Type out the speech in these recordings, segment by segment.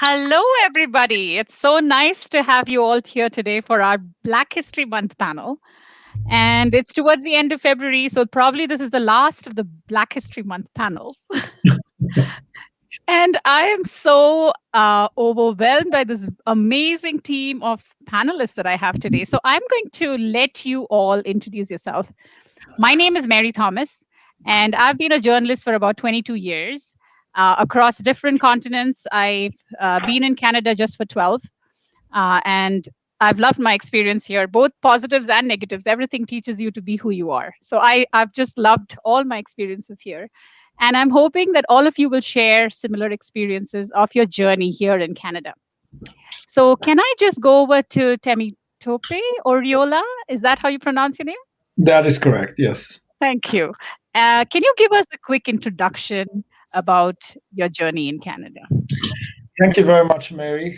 Hello, everybody. It's so nice to have you all here today for our Black History Month panel. And it's towards the end of February, so probably this is the last of the Black History Month panels. And I am so overwhelmed by this amazing team of panelists that I have today. So I'm going to let you all introduce yourself. My name is Mary Thomas, and I've been a journalist for about 22 years across different continents. I've been in Canada just for 12, and I've loved my experience here, both positives and negatives. Everything teaches you to be who you are. So I've just loved all my experiences here. And I'm hoping that all of you will share similar experiences of your journey here in Canada. So can I just go over to Tope Oriola? Is that how you pronounce your name? That is correct, yes. Thank you. Can you give us a quick introduction about your journey in Canada? Thank you very much, Mary,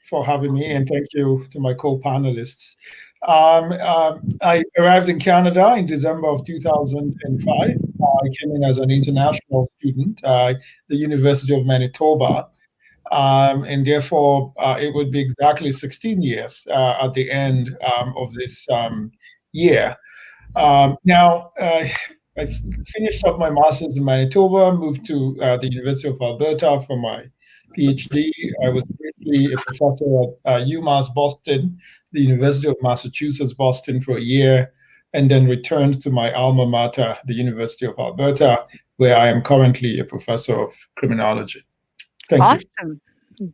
for having me, and thank you to my co-panelists. I arrived in Canada in December of 2005. I came in as an international student at the University of Manitoba, and therefore it would be exactly 16 years at the end of this year. Now, I finished up my master's in Manitoba, moved to the University of Alberta for my PhD. I was briefly a professor at UMass Boston, the University of Massachusetts Boston, for a year, and then returned to my alma mater, the University of Alberta, where I am currently a professor of criminology. Thank you. Awesome.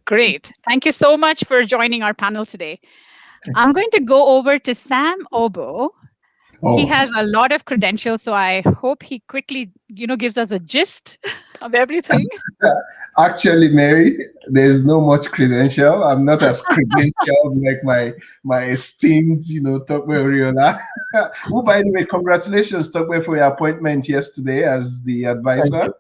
Great. Thank you so much for joining our panel today. I'm going to go over to Sam Oboh. He has a lot of credentials, so I hope he quickly, gives us a gist of everything. Actually, Mary, there's no much credential. I'm not as credentialed like my esteemed, Tope Oriola. Oh, by the way, congratulations, Tope, for your appointment yesterday as the advisor,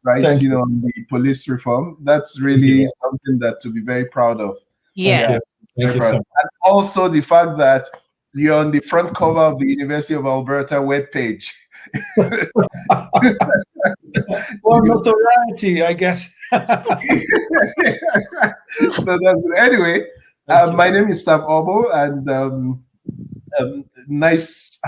right? On the police reform. That's really something that to be very proud of. Yes. Thank you so much. And also the fact that you're on the front cover of the University of Alberta webpage. Well, notoriety, I guess. So that's good. Anyway. My name is Sam Oboh, and nice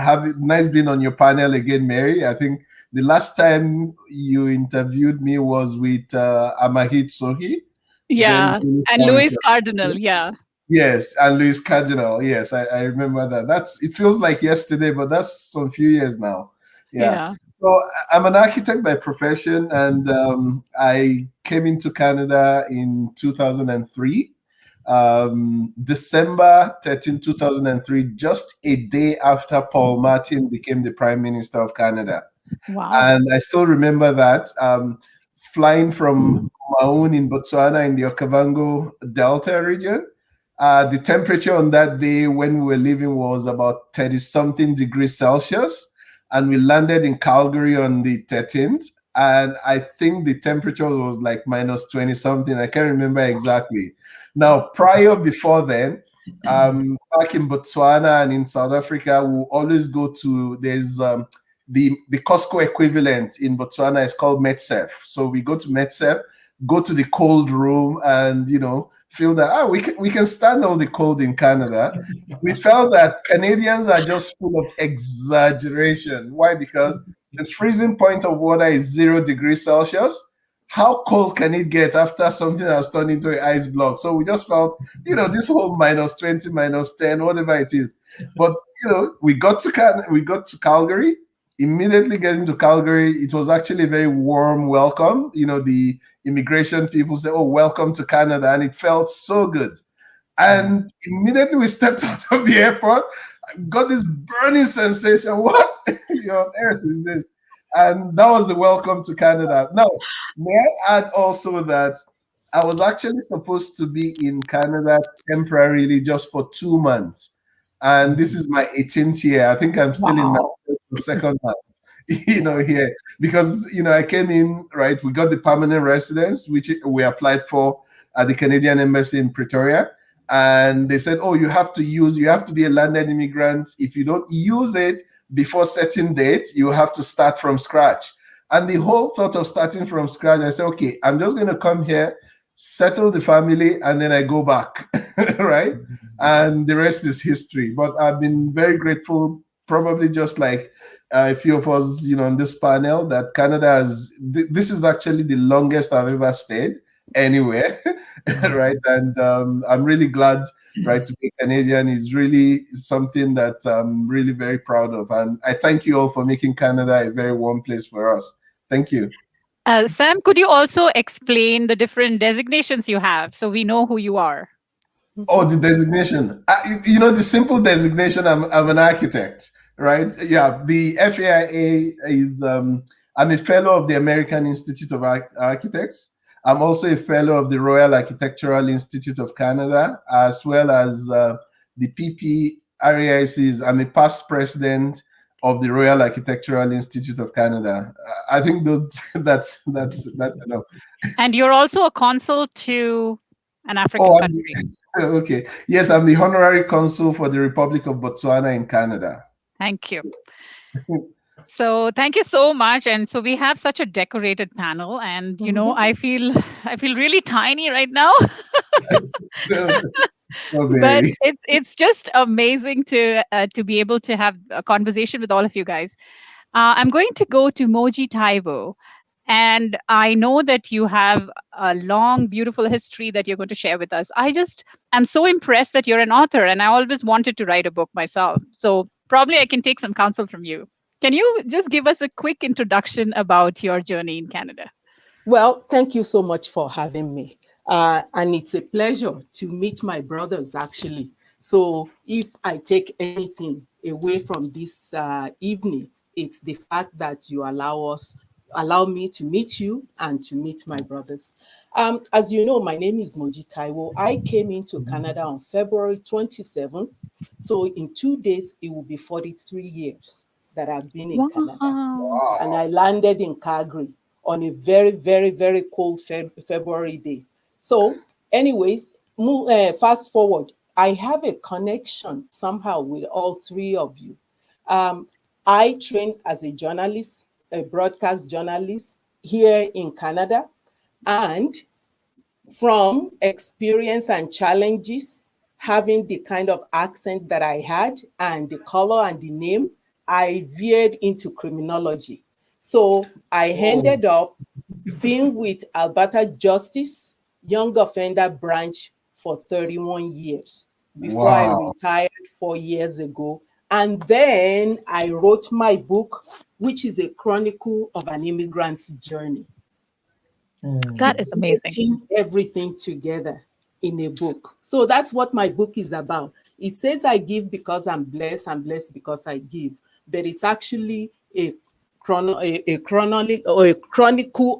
being on your panel again, Mary. I think the last time you interviewed me was with Amahit Sohi. Yeah, and Louis Cardinal. Yeah. Yes, and Louis Cardinal. Yes, I remember that. It feels like yesterday, but that's some few years now. Yeah. So I'm an architect by profession, and I came into Canada in 2003. December 13, 2003, just a day after Paul Martin became the Prime Minister of Canada. Wow. And I still remember that, flying from Maun in Botswana in the Okavango Delta region. The temperature on that day when we were leaving was about 30-something degrees Celsius. And we landed in Calgary on the 13th. And I think the temperature was like minus 20-something. I can't remember exactly. Now, before then, back in Botswana and in South Africa, we always go to, there's the Costco equivalent in Botswana is called Metsef. So we go to Metsef, go to the cold room, and, feel that we can stand all the cold in Canada. We felt that Canadians are just full of exaggeration. Why? Because the freezing point of water is 0 degrees Celsius. How cold can it get after something has turned into an ice block? So we just felt, this whole minus 20, minus 10, whatever it is. But we got to Calgary. Immediately getting to Calgary, it was actually a very warm welcome. The immigration people say, "Oh, welcome to Canada," and it felt so good. And immediately we stepped out of the airport, I got this burning sensation. What on earth is this? And that was the welcome to Canada. Now, may I add also that I was actually supposed to be in Canada temporarily just for 2 months. And this is my 18th year. I think I'm still in my second month, here. Because, I came in, right, we got the permanent residence, which we applied for at the Canadian Embassy in Pretoria. And they said, oh, you have to be a landed immigrant. If you don't use it before certain date, you have to start from scratch. And the whole thought of starting from scratch, I said, okay, I'm just going to come here, settle the family, and then I go back, right? And the rest is history. But I've been very grateful, probably just like a few of us, on this panel, that Canada has, this is actually the longest I've ever stayed anywhere, right? And I'm really glad, right, to be Canadian is really something that I'm really very proud of. And I thank you all for making Canada a very warm place for us. Thank you. Sam, could you also explain the different designations you have so we know who you are? Oh, the designation. The simple designation, I'm an architect, right? Yeah, the FAIA is, I'm a fellow of the American Institute of Architects. I'm also a fellow of the Royal Architectural Institute of Canada, as well as the PPRAICs. I'm a past president of the Royal Architectural Institute of Canada. I think that's enough. And you're also a consul to an African country. Okay. Yes, I'm the honorary consul for the Republic of Botswana in Canada. Thank you. So thank you so much. And so we have such a decorated panel, and I feel really tiny right now. But it's just amazing to be able to have a conversation with all of you guys. I'm going to go to Moji Taiwo, and I know that you have a long, beautiful history that you're going to share with us. I'm so impressed that you're an author, and I always wanted to write a book myself. So probably I can take some counsel from you. Can you just give us a quick introduction about your journey in Canada? Well, thank you so much for having me. And it's a pleasure to meet my brothers, actually. So if I take anything away from this evening, it's the fact that you allow me to meet you and to meet my brothers. As you know, my name is Moji Taiwo. I came into Canada on February 27th. So in 2 days, it will be 43 years that I've been in Canada. Wow. And I landed in Calgary on a very, very, very cold February day. So anyways, fast forward, I have a connection somehow with all three of you. I trained as a journalist, a broadcast journalist here in Canada. And from experience and challenges, having the kind of accent that I had and the color and the name, I veered into criminology. So I ended up being with Alberta Justice Young Offender Branch for 31 years before I retired 4 years ago. And then I wrote my book, which is a chronicle of an immigrant's journey. That is amazing. Putting everything together in a book. So that's what my book is about. It says I give because I'm blessed because I give. But it's actually a chronicle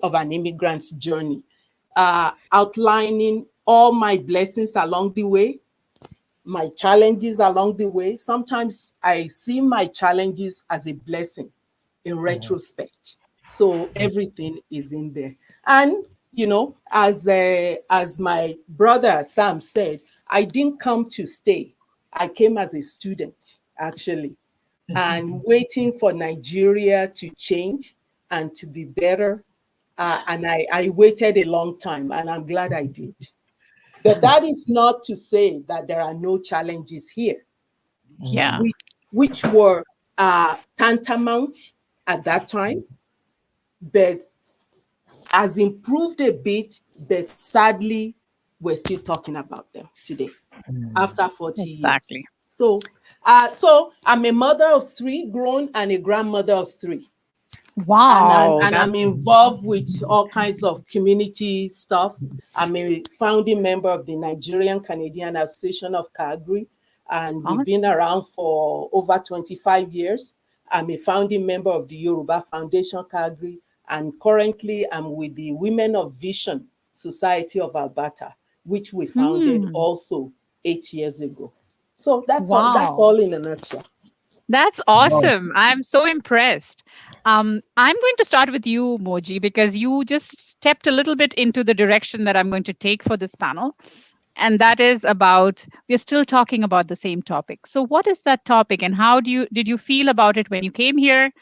of an immigrant's journey, outlining all my blessings along the way, my challenges along the way. Sometimes I see my challenges as a blessing in retrospect. So everything is in there. And, as my brother Sam said, I didn't come to stay. I came as a student, actually, and waiting for Nigeria to change and to be better. And I waited a long time, and I'm glad I did. But that is not to say that there are no challenges here. Yeah. Which were tantamount at that time, but has improved a bit, but sadly, we're still talking about them today, after 40 years. So I'm a mother of 3 grown and a grandmother of 3. Wow. And I'm involved with all kinds of community stuff. I'm a founding member of the Nigerian Canadian Association of Calgary, and we've been around for over 25 years. I'm a founding member of the Yoruba Foundation Calgary, and currently I'm with the Women of Vision Society of Alberta, which we founded also 8 years ago. So that's all in a nutshell. That's awesome. I'm so impressed. I'm going to start with you, Moji, because you just stepped a little bit into the direction that I'm going to take for this panel. And that is about, we're still talking about the same topic. So what is that topic, and how did you feel about it when you came here?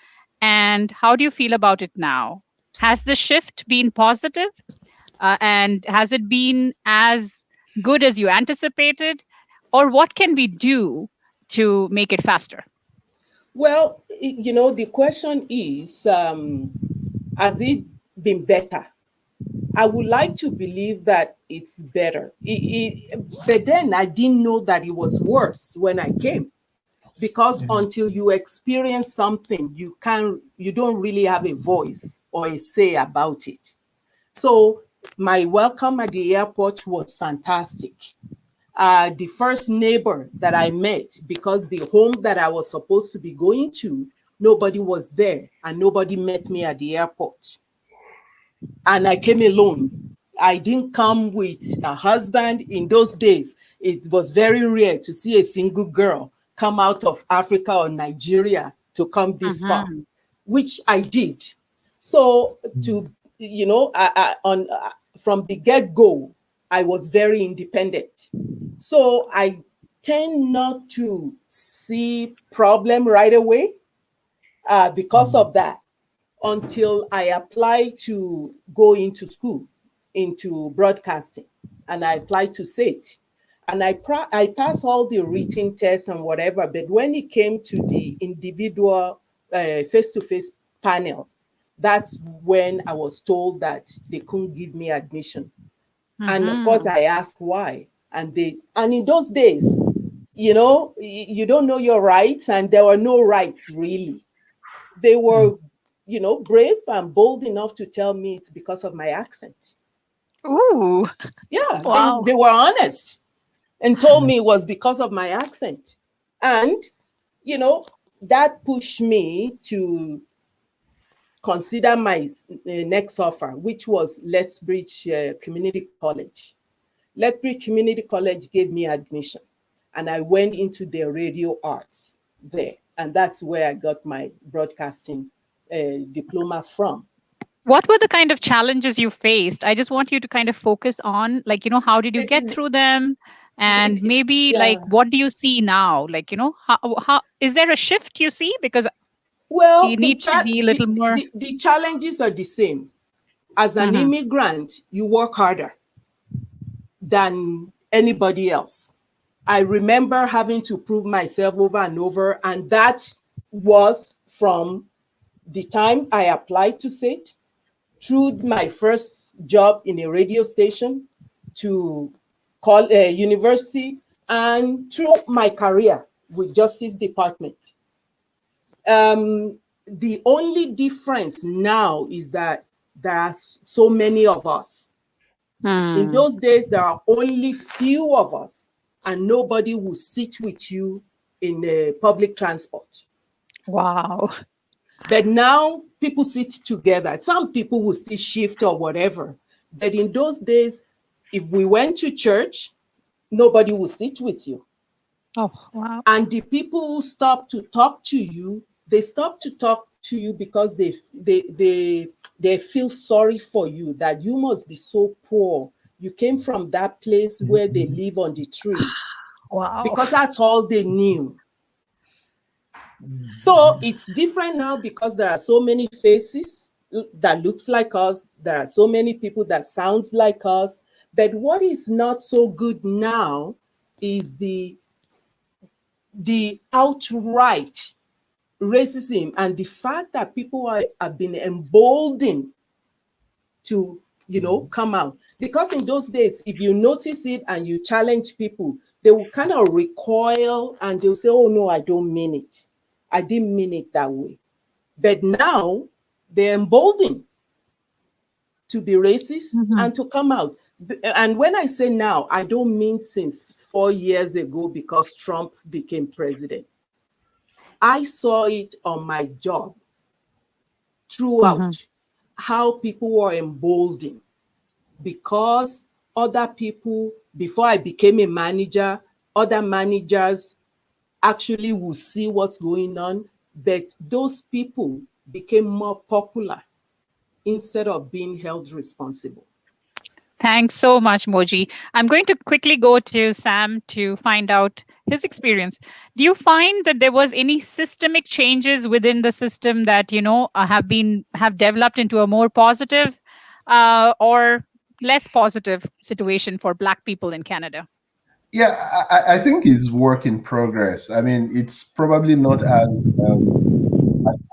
And how do you feel about it now? Has the shift been positive? And has it been as good as you anticipated? Or what can we do to make it faster? Well, the question is, has it been better? I would like to believe that it's better. But then I didn't know that it was worse when I came, because until you experience something, you don't really have a voice or a say about it. So my welcome at the airport was fantastic. The first neighbor that I met, because the home that I was supposed to be going to, nobody was there and nobody met me at the airport. And I came alone. I didn't come with a husband. In those days, it was very rare to see a single girl come out of Africa or Nigeria to come this far, which I did. So from the get-go, I was very independent. So I tend not to see problem right away because of that, until I applied to go into school, into broadcasting, and I applied to SAIT. And I passed all the written tests and whatever, but when it came to the individual face-to-face panel, that's when I was told that they couldn't give me admission. And of course, I asked why. And in those days, you don't know your rights, and there were no rights really. They were, brave and bold enough to tell me it's because of my accent. Ooh. Yeah, wow. They were honest and told me it was because of my accent. And, that pushed me to consider my next offer, which was Lethbridge Community College. Lethbridge Community College gave me admission, and I went into the radio arts there. And that's where I got my broadcasting diploma from. What were the kind of challenges you faced? I just want you to kind of focus on, how did you get through them? And maybe what do you see now? How is there a shift you see? Because you need to be a little more. The challenges are the same. As an immigrant, you work harder than anybody else. I remember having to prove myself over and over, and that was from the time I applied to SAIT, through my first job in a radio station, to university, and through my career with Justice Department. The only difference now is that there are so many of us. In those days, there are only few of us, and nobody will sit with you in the public transport. Wow. But now people sit together. Some people will still shift or whatever. But in those days, if we went to church, nobody will sit with you. Oh, wow. And the people who stop to talk to you, they stop to talk to you because they feel sorry for you, that you must be so poor. You came from that place where they live on the trees. Wow. Because that's all they knew. So it's different now because there are so many faces that looks like us. There are so many people that sounds like us. But what is not so good now is the outright racism and the fact that people have been emboldened to, come out. Because in those days, if you notice it and you challenge people, they will kind of recoil and they'll say, oh, no, I don't mean it. I didn't mean it that way. But now they're emboldened to be racist and to come out. And when I say now, I don't mean since 4 years ago because Trump became president. I saw it on my job throughout how people were emboldened because other people, before I became a manager, other managers actually will see what's going on, but those people became more popular instead of being held responsible. Thanks so much, Moji. I'm going to quickly go to Sam to find out his experience. Do you find that there was any systemic changes within the system that, have developed into a more positive or less positive situation for Black people in Canada? Yeah, I think it's work in progress. I mean, it's probably not as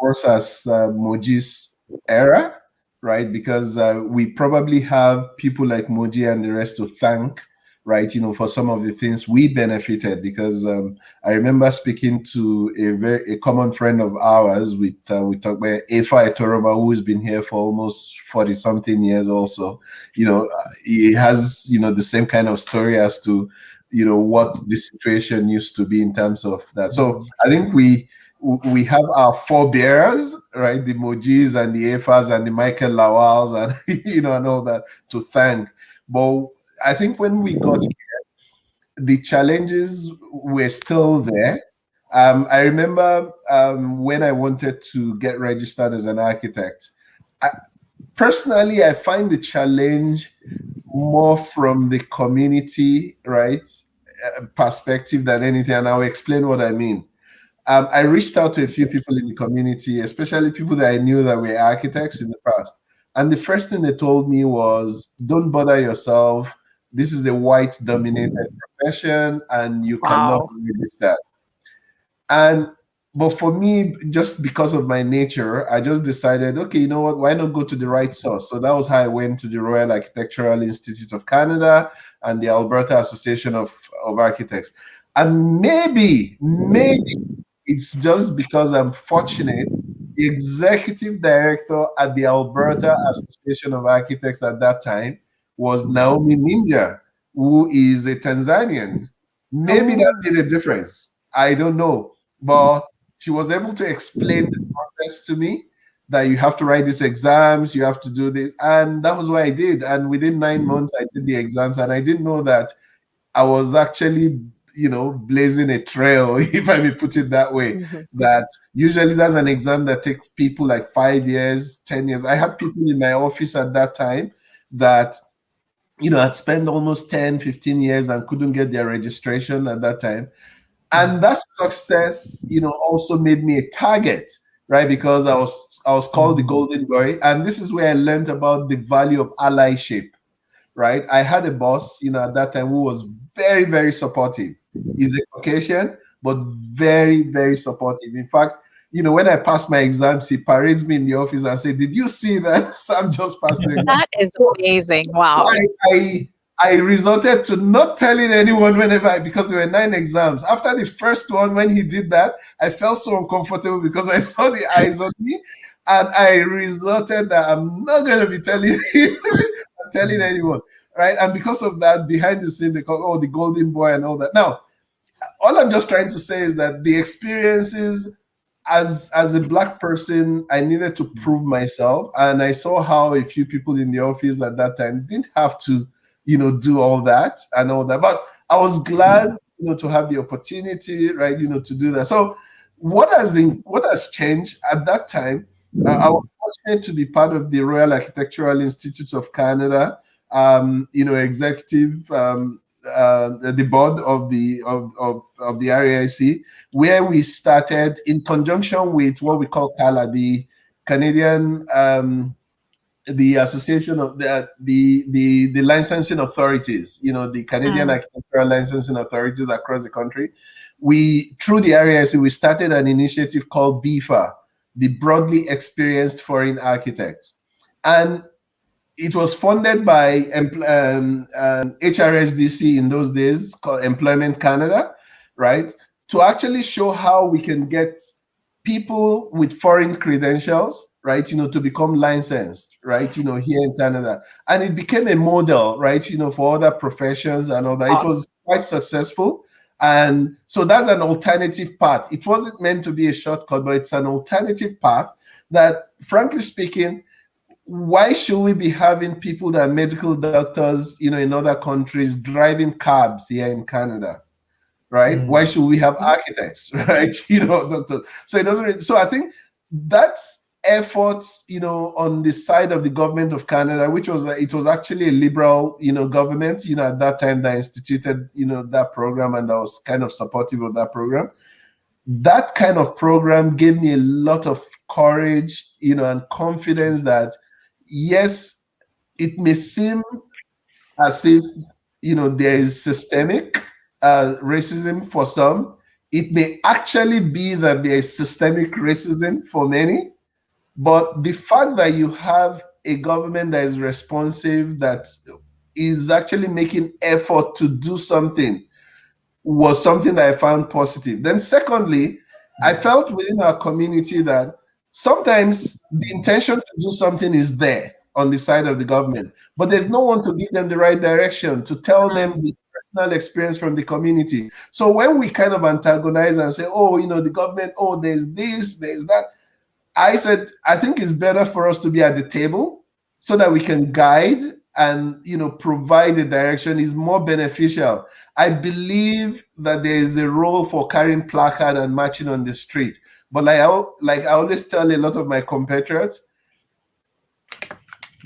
worse as Moji's era, right? Because we probably have people like Moji and the rest to thank, right? For some of the things we benefited. Because I remember speaking to a common friend of ours. We talked about Efa Etoroma, who's been here for almost 40 something years. Also, he has the same kind of story as to what the situation used to be in terms of that. So I think we have our forebearers, right? The Mojis and the Efas and the Michael Lawals and and all that to thank. But I think when we got here, the challenges were still there. I remember when I wanted to get registered as an architect. Personally, I find the challenge more from the community, right, perspective than anything, and I'll explain what I mean. I reached out to a few people in the community, especially people that I knew that were architects in the past. And the first thing they told me was, don't bother yourself. This is a white dominated profession and you cannot reach that. But for me, just because of my nature, I just decided, okay, you know what, why not go to the right source? So that was how I went to the Royal Architectural Institute of Canada and the Alberta Association of Architects. And maybe it's just because I'm fortunate. The executive director at the Alberta Association of Architects at that time was Naomi Minja, who is a Tanzanian. Maybe that did a difference. I don't know. But she was able to explain the process to me, that you have to write these exams, you have to do this. And that was what I did. And within 9 months, I did the exams. And I didn't know that I was actually blazing a trail, if I may put it that way. That usually that's an exam that takes people like 5 years, 10 years. I had people in my office at that time that had spent almost 10, 15 years and couldn't get their registration at that time. And that success, also made me a target, right? Because I was called the Golden Boy. And this is where I learned about the value of allyship, right? I had a boss, at that time who was very, very supportive. He's a Caucasian, but very, very supportive. In fact, when I passed my exams, he parades me in the office and said, "Did you see that Sam just passed the exam?" That is amazing. Wow. I resorted to not telling anyone because there were 9 exams. After the first one, when he did that, I felt so uncomfortable because I saw the eyes on me, and I resorted that I'm not going to be telling anyone, right? And because of that, behind the scene, they call the Golden Boy and all that. Now, all I'm just trying to say is that the experiences as a Black person, I needed to prove myself, and I saw how a few people in the office at that time didn't have to do all that and all that. But I was glad, to have the opportunity, right, to do that. So what has changed at that time? I was fortunate to be part of the Royal Architectural Institute of Canada, executive, the board of the RAIC, where we started in conjunction with what we call CALA, the Canadian the association of the licensing authorities, the Canadian architectural licensing authorities across the country. Through the RAIC, we started an initiative called BIFA, the Broadly Experienced Foreign Architects. And it was funded by HRSDC in those days, called Employment Canada, right? To actually show how we can get people with foreign credentials, right, to become licensed, right, here in Canada. And it became a model, right, for other professions and all that. It was quite successful. And so that's an alternative path. It wasn't meant to be a shortcut, but it's an alternative path that, frankly speaking, why should we be having people that are medical doctors, in other countries driving cabs here in Canada? Right? Why should we have architects, right? Doctors. So it doesn't. So I think that's efforts, on the side of the government of Canada, which was it was actually a liberal, government, at that time that instituted, that program, and that was kind of supportive of that program. That kind of program gave me a lot of courage, and confidence that yes, it may seem as if, there is systemic racism for some. It may actually be that there is systemic racism for many, but the fact that you have a government that is responsive, that is actually making effort to do something, was something that I found positive. Then secondly, I felt within our community that sometimes the intention to do something is there on the side of the government, but there's no one to give them the right direction, to tell them the personal experience from the community. So when we kind of antagonize and say, oh, the government, oh, there's this, there's that, I said, I think it's better for us to be at the table so that we can guide and provide a direction. Is more beneficial. I believe that there is a role for carrying placard and marching on the street. But like I always tell a lot of my compatriots,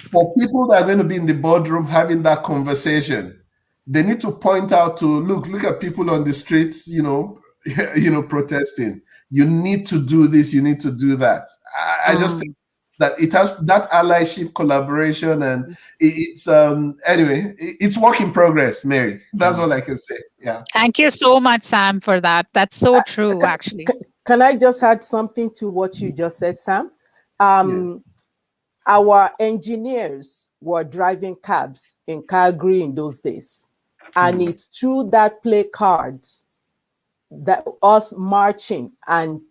for people that are going to be in the boardroom having that conversation, they need to point out to look at people on the streets, protesting. You need to do this, you need to do that. I just think that it has that allyship, collaboration, and it's anyway, it's work in progress, Mary. That's all I can say. Yeah. Thank you so much, Sam, for that. That's so true, actually. Can I just add something to what you just said, Sam? Our engineers were driving cabs in Calgary in those days. And it's through that placards that us marching and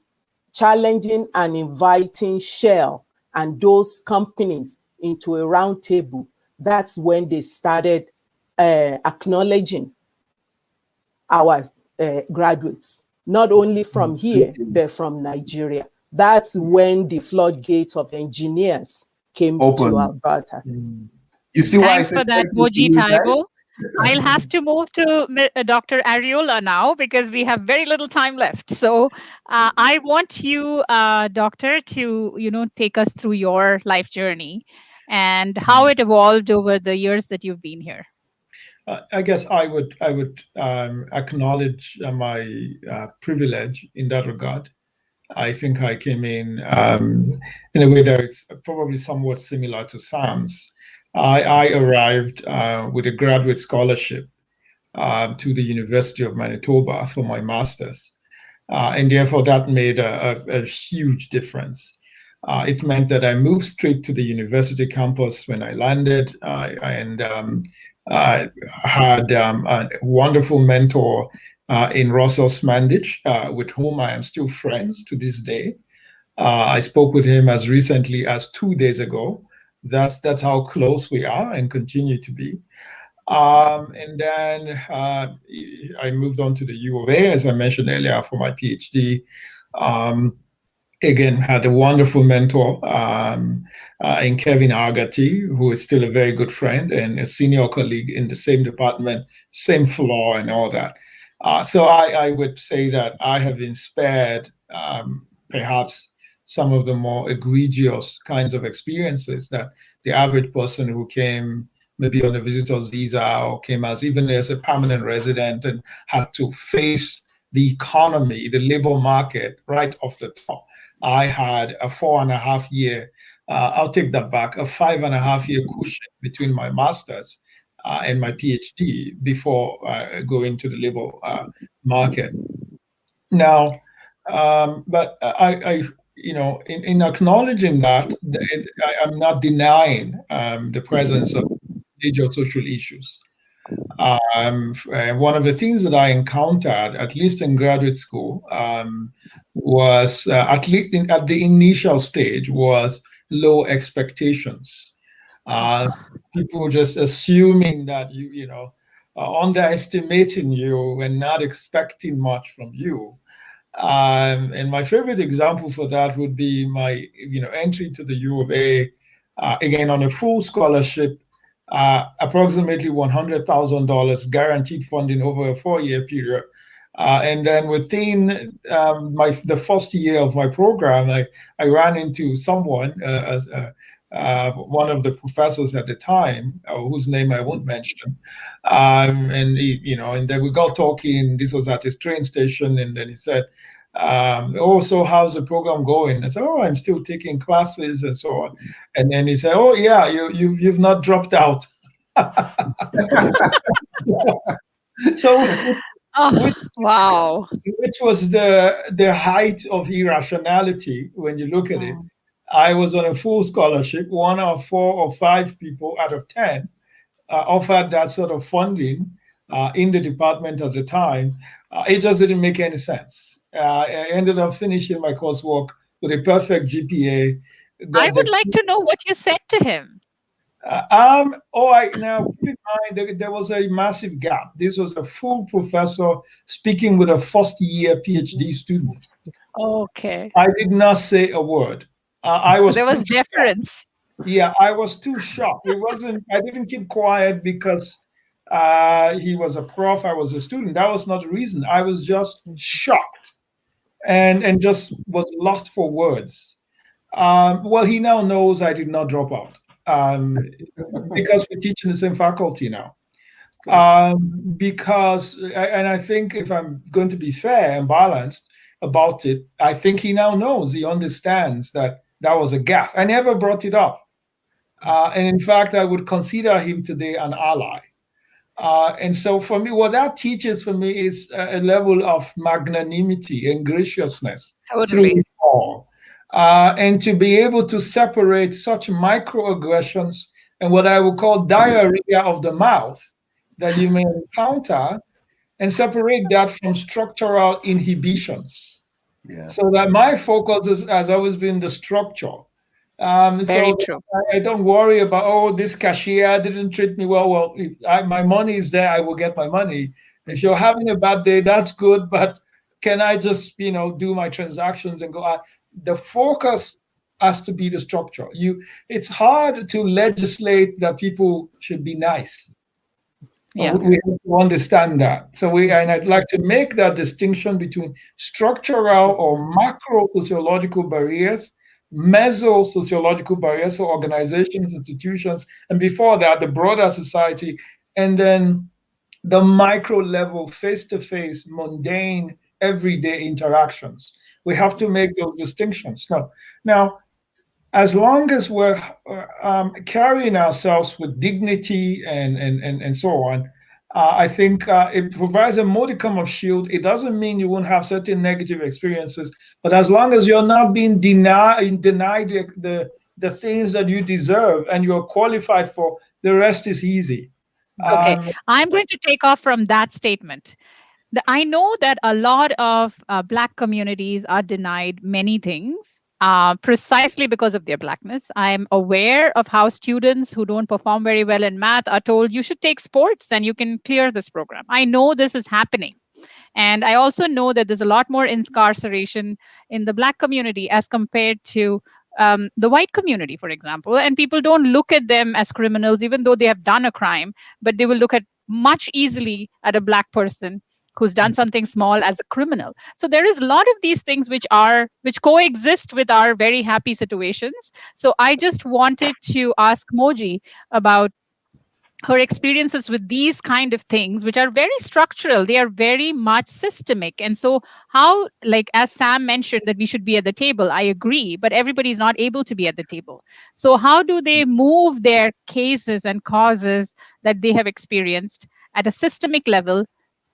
challenging and inviting Shell and those companies into a round table, that's when they started acknowledging our graduates, not only from here, but from Nigeria. That's when the floodgates of engineers came to Alberta. You see why I said for that, Moji Taiwo. I'll have to move to Dr. Oriola now because we have very little time left. So I want you, Doctor, to take us through your life journey and how it evolved over the years that you've been here. I guess I would acknowledge my privilege in that regard. I think I came in a way that it's probably somewhat similar to Sam's. I arrived with a graduate scholarship to the University of Manitoba for my master's. And therefore, that made a huge difference. It meant that I moved straight to the university campus when I landed, and I had a wonderful mentor in Russell Smandich, with whom I am still friends to this day. I spoke with him as recently as 2 days ago. That's how close we are and continue to be. And then I moved on to the U of A, as I mentioned earlier, for my PhD. Again, had a wonderful mentor in Kevin Agati, who is still a very good friend and a senior colleague in the same department, same floor and all that. So I would say that I have been spared perhaps some of the more egregious kinds of experiences that the average person who came maybe on a visitor's visa or came even as a permanent resident and had to face the economy, the labor market right off the top. I had a 4.5 year, I'll take that back, a 5.5 year cushion between my master's and my PhD before going to the labor market. Now, but I in acknowledging that, I'm not denying the presence of major social issues. One of the things that I encountered, at least in graduate school, was at least at the initial stage, was low expectations. People just assuming that you underestimating you and not expecting much from you. And my favorite example for that would be my entry to the U of A, again on a full scholarship, approximately $100,000 guaranteed funding over a 4-year period. And then within the first year of my program, I ran into someone, one of the professors at the time, whose name I won't mention, and and then we got talking. This was at his train station, and then he said, "Oh, so how's the program going?" I said, "Oh, I'm still taking classes and so on." And then he said, "Oh, yeah, you've not dropped out." So, Oh, wow. which was the height of irrationality when you look at it. I was on a full scholarship. 1 or 4 or 5 people out of 10 offered that sort of funding in the department at the time. It just didn't make any sense. I ended up finishing my coursework with a perfect GPA. I would like to know what you said to him. Now keep in mind there was a massive gap. This was a full professor speaking with a first-year PhD student. Okay. I did not say a word. I was there was deference. Yeah, I was too shocked. It wasn't. I didn't keep quiet because he was a prof. I was a student. That was not the reason. I was just shocked, and just was lost for words. Well, he now knows I did not drop out because we teach in the same faculty now. And I think if I'm going to be fair and balanced about it, I think he now knows. He understands that was a gaffe. I never brought it up. And in fact, I would consider him today an ally. And so for me, what that teaches for me is a level of magnanimity and graciousness through it all. And to be able to separate such microaggressions and what I would call diarrhea of the mouth that you may encounter, and separate that from structural inhibitions. Yeah. So that my focus has always been the structure. Very true. I don't worry about, this cashier didn't treat me well. Well, if my money is there, I will get my money. If you're having a bad day, that's good, but can I just, do my transactions and go? The focus has to be the structure. It's hard to legislate that people should be nice. Yeah. We have to understand that. And I'd like to make that distinction between structural or macro sociological barriers, meso sociological barriers, so organizations, institutions, and before that, the broader society, and then the micro level, face-to-face, mundane, everyday interactions. We have to make those distinctions. Now, as long as we're carrying ourselves with dignity and so on, I think it provides a modicum of shield. It doesn't mean you won't have certain negative experiences, but as long as you're not being denied the things that you deserve and you're qualified for, the rest is easy. Okay, I'm going to take off from that statement. I know that a lot of Black communities are denied many things precisely because of their Blackness. I'm aware of how students who don't perform very well in math are told you should take sports and you can clear this program. I know this is happening. And I also know that there's a lot more incarceration in the Black community as compared to the white community, for example. And people don't look at them as criminals, even though they have done a crime, but they will look at much easily at a Black person who's done something small as a criminal. So there is a lot of these things which coexist with our very happy situations. So I just wanted to ask Moji about her experiences with these kind of things, which are very structural. They are very much systemic. And so how, as Sam mentioned, that we should be at the table, I agree, but everybody's not able to be at the table. So how do they move their cases and causes that they have experienced at a systemic level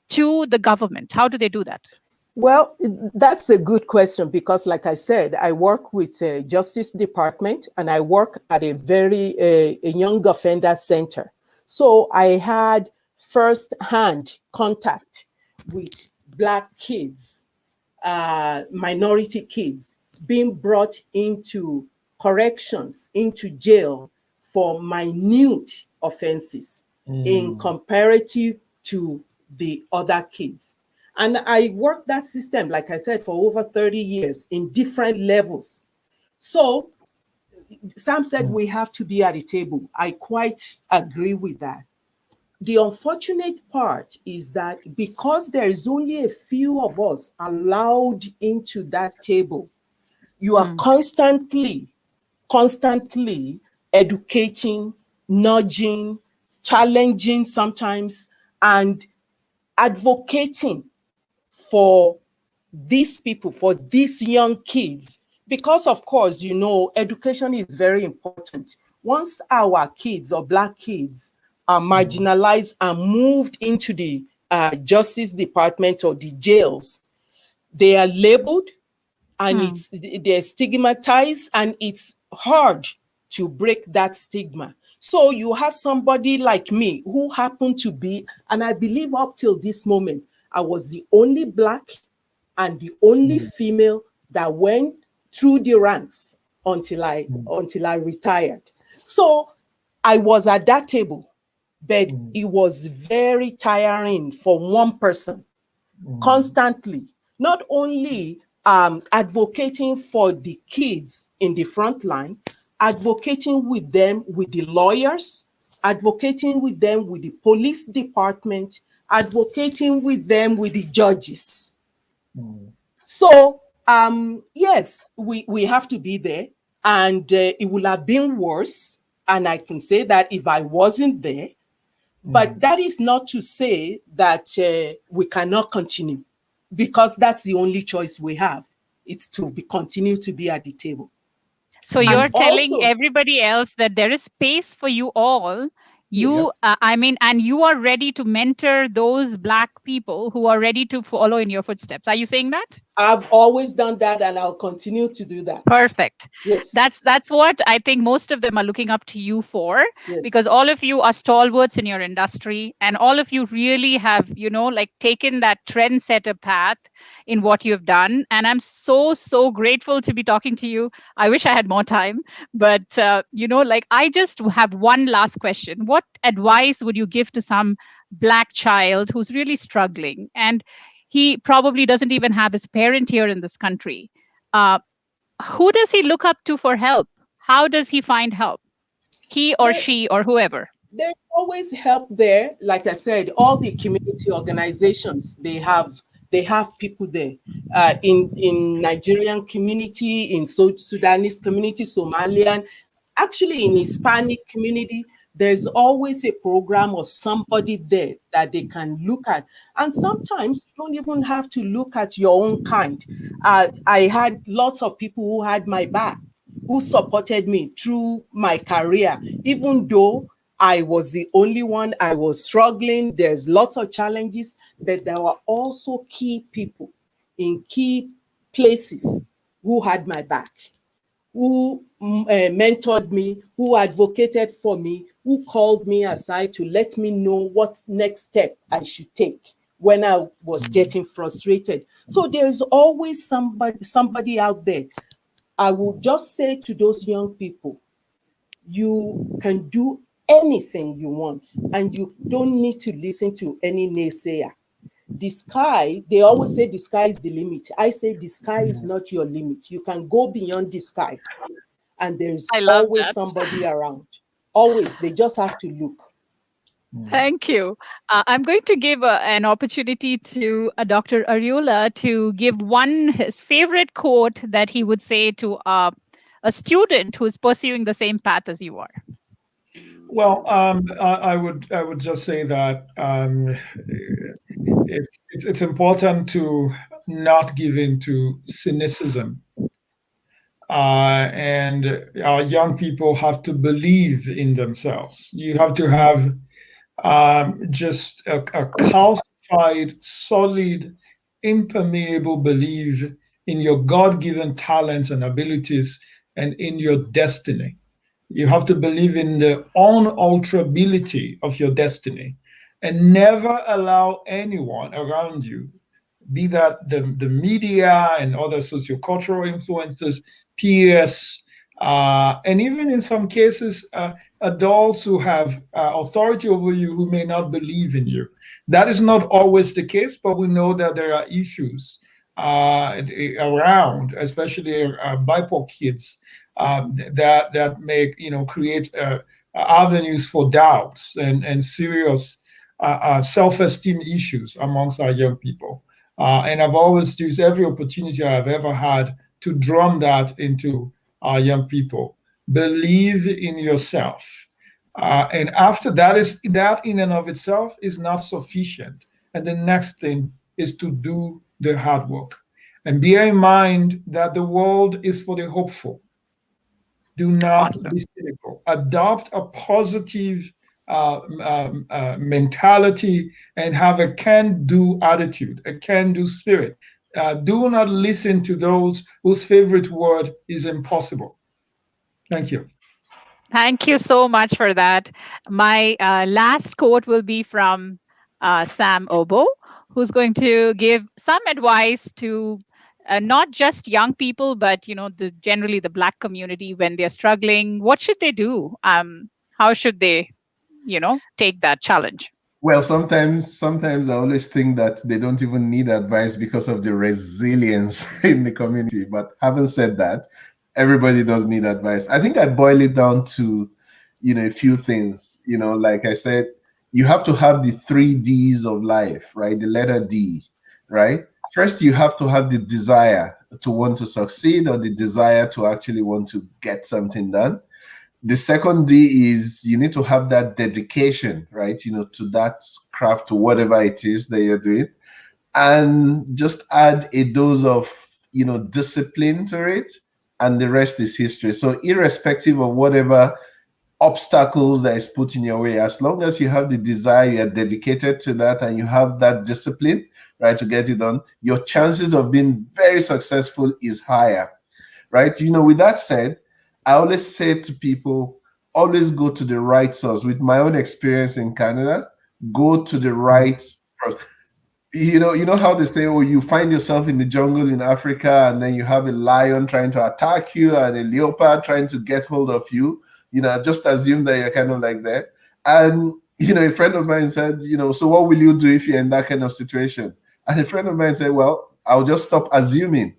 to the government? How do they do that? Well, that's a good question because, like I said, I work with a Justice Department and I work at a young offender center. So I had first-hand contact with Black kids, minority kids being brought into corrections, into jail for minute offenses in comparative to the other kids. And I worked that system, like I said, for over 30 years in different levels. So Sam said we have to be at the table. I quite agree with that. The unfortunate part is that because there is only a few of us allowed into that table, you are constantly educating, nudging, challenging sometimes, and advocating for these people, for these young kids, because of course, education is very important. Once our kids or Black kids are marginalized and moved into the Justice Department or the jails, they are labeled and they're stigmatized, and it's hard to break that stigma. So you have somebody like me who happened to be, and I believe up till this moment, I was the only Black and the only female that went through the ranks until I retired. So I was at that table, but it was very tiring for one person constantly, not only advocating for the kids in the front line, advocating with them, with the lawyers, advocating with them, with the police department, advocating with them, with the judges. So, yes, we have to be there, and it would have been worse. And I can say that if I wasn't there, but that is not to say that we cannot continue, because that's the only choice we have. It's to continue to be at the table. So you're telling everybody else that there is space for you all. You, I mean, and you are ready to mentor those Black people who are ready to follow in your footsteps. Are you saying that? I've always done that, and I'll continue to do that. Perfect. Yes. That's what I think most of them are looking up to you for, because all of you are stalwarts in your industry, and all of you really have, you know, like taken that trendsetter path in what you've done. And I'm so, so grateful to be talking to you. I wish I had more time, but, you know, like I just have one last question. What advice would you give to some Black child who's really struggling, and he probably doesn't even have his parent here in this country? Who does he look up to for help? How does he find help? He or she or whoever. There's always help there. Like I said, all the community organizations, they have people there. In Nigerian community, in Sudanese community, Somalian, actually in Hispanic community, there's always a program or somebody there that they can look at. And sometimes you don't even have to look at your own kind. I had lots of people who had my back, who supported me through my career, even though I was the only one. I was struggling. There's lots of challenges, but there were also key people in key places who had my back, who mentored me, who advocated for me, who called me aside to let me know what next step I should take when I was getting frustrated. So there's always somebody out there. I will just say to those young people, you can do anything you want, and you don't need to listen to any naysayer. The sky, they always say the sky is the limit. I say the sky is not your limit. You can go beyond the sky, and there's always somebody around. Always, they just have to look. Thank you. I'm going to give an opportunity to Dr. Oriola to give his favorite quote that he would say to a student who's pursuing the same path as you are. Well, I would just say that it's important to not give in to cynicism. And our young people have to believe in themselves. You have to have just a calcified, solid, impermeable belief in your God-given talents and abilities and in your destiny. You have to believe in the unalterability of your destiny and never allow anyone around you, be that the media and other sociocultural influences, peers, and even in some cases, adults who have authority over you who may not believe in you. That is not always the case, but we know that there are issues around, especially BIPOC kids, that may create avenues for doubts and serious self-esteem issues amongst our young people. And I've always used every opportunity I've ever had to drum that into our young people. Believe in yourself. And after that in and of itself is not sufficient. And the next thing is to do the hard work. And bear in mind that the world is for the hopeful. Do not be cynical. Adopt a positive mentality and have a can-do attitude, a can-do spirit. Do not listen to those whose favorite word is impossible. Thank you. Thank you so much for that. My last quote will be from Sam Oboh, who's going to give some advice to not just young people, but generally the Black community when they're struggling. What should they do? How should they, take that challenge? Well, sometimes I always think that they don't even need advice because of the resilience in the community. But having said that, everybody does need advice. I think I boil it down to, a few things. Like I said, you have to have the 3 Ds of life, right? The letter D, right? First, you have to have the desire to want to succeed, or the desire to actually want to get something done. The second D is you need to have that dedication, right? To that craft, to whatever it is that you're doing, and just add a dose of, discipline to it, and the rest is history. So irrespective of whatever obstacles that is put in your way, as long as you have the desire, you're dedicated to that, and you have that discipline, right, to get it done, your chances of being very successful is higher, right? With that said, I always say to people, always go to the right source. With my own experience in Canada, go to the right source. You know how they say, oh, you find yourself in the jungle in Africa, and then you have a lion trying to attack you and a leopard trying to get hold of you. Just assume that you're kind of like that. And, a friend of mine said, so what will you do if you're in that kind of situation? And a friend of mine said, well, I'll just stop assuming.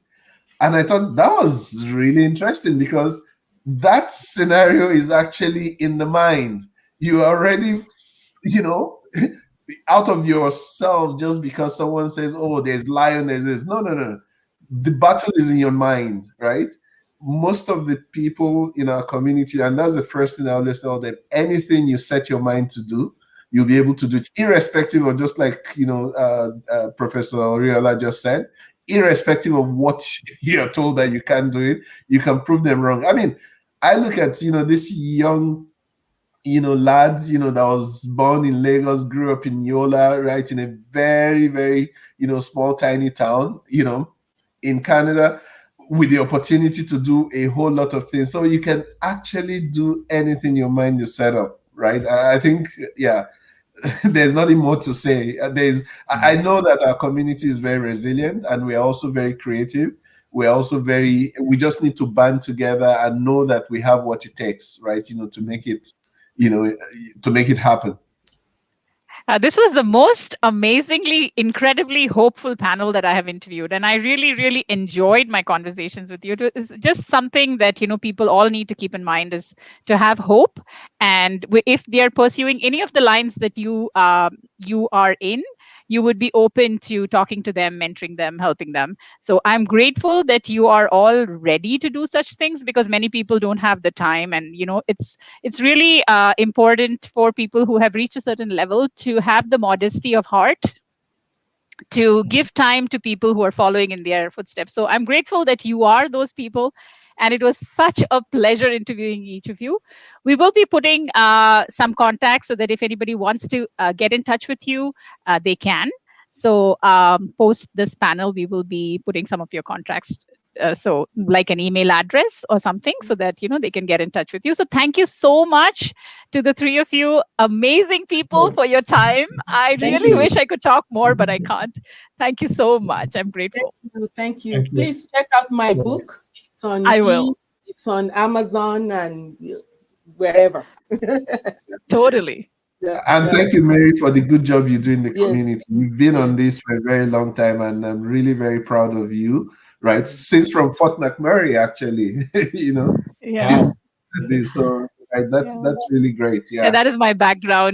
And I thought that was really interesting, because that scenario is actually in the mind. You already, out of yourself just because someone says, oh, there's lion, there's this. No. The battle is in your mind, right? Most of the people in our community, and that's the first thing I always tell them, anything you set your mind to do, you'll be able to do it, irrespective of, just like, Professor Oriola just said, irrespective of what you're told that you can't do it, you can prove them wrong. I mean, I look at, this young, lad, that was born in Lagos, grew up in Yola, right, in a very, very, small, tiny town, in Canada, with the opportunity to do a whole lot of things. So you can actually do anything your mind is set up, right? I think, yeah, there's nothing more to say. I know that our community is very resilient, and we're also very creative. We're also we just need to band together and know that we have what it takes, right? To make it happen. This was the most amazingly, incredibly hopeful panel that I have interviewed. And I really, really enjoyed my conversations with you. It's just something that, people all need to keep in mind, is to have hope. And if they're pursuing any of the lines that you are in, you would be open to talking to them, mentoring them, helping them. So I'm grateful that you are all ready to do such things, because many people don't have the time. And, it's really important for people who have reached a certain level to have the modesty of heart to give time to people who are following in their footsteps. So I'm grateful that you are those people. And it was such a pleasure interviewing each of you. We will be putting some contacts so that if anybody wants to get in touch with you, they can. So post this panel, we will be putting some of your contacts. So like an email address or something, so that, they can get in touch with you. So thank you so much to the three of you, amazing people, for your time. I really wish I could talk more, but I can't. Thank you so much. I'm grateful. Thank you. Please check out my book. It's on It's on Amazon and wherever. Totally. Yeah. And thank you, Mary, for the good job you do in the community. You've been on this for a very long time, and I'm really very proud of you. Right, since from Fort McMurray, actually, Yeah. So right, that's really great. Yeah, that is my background.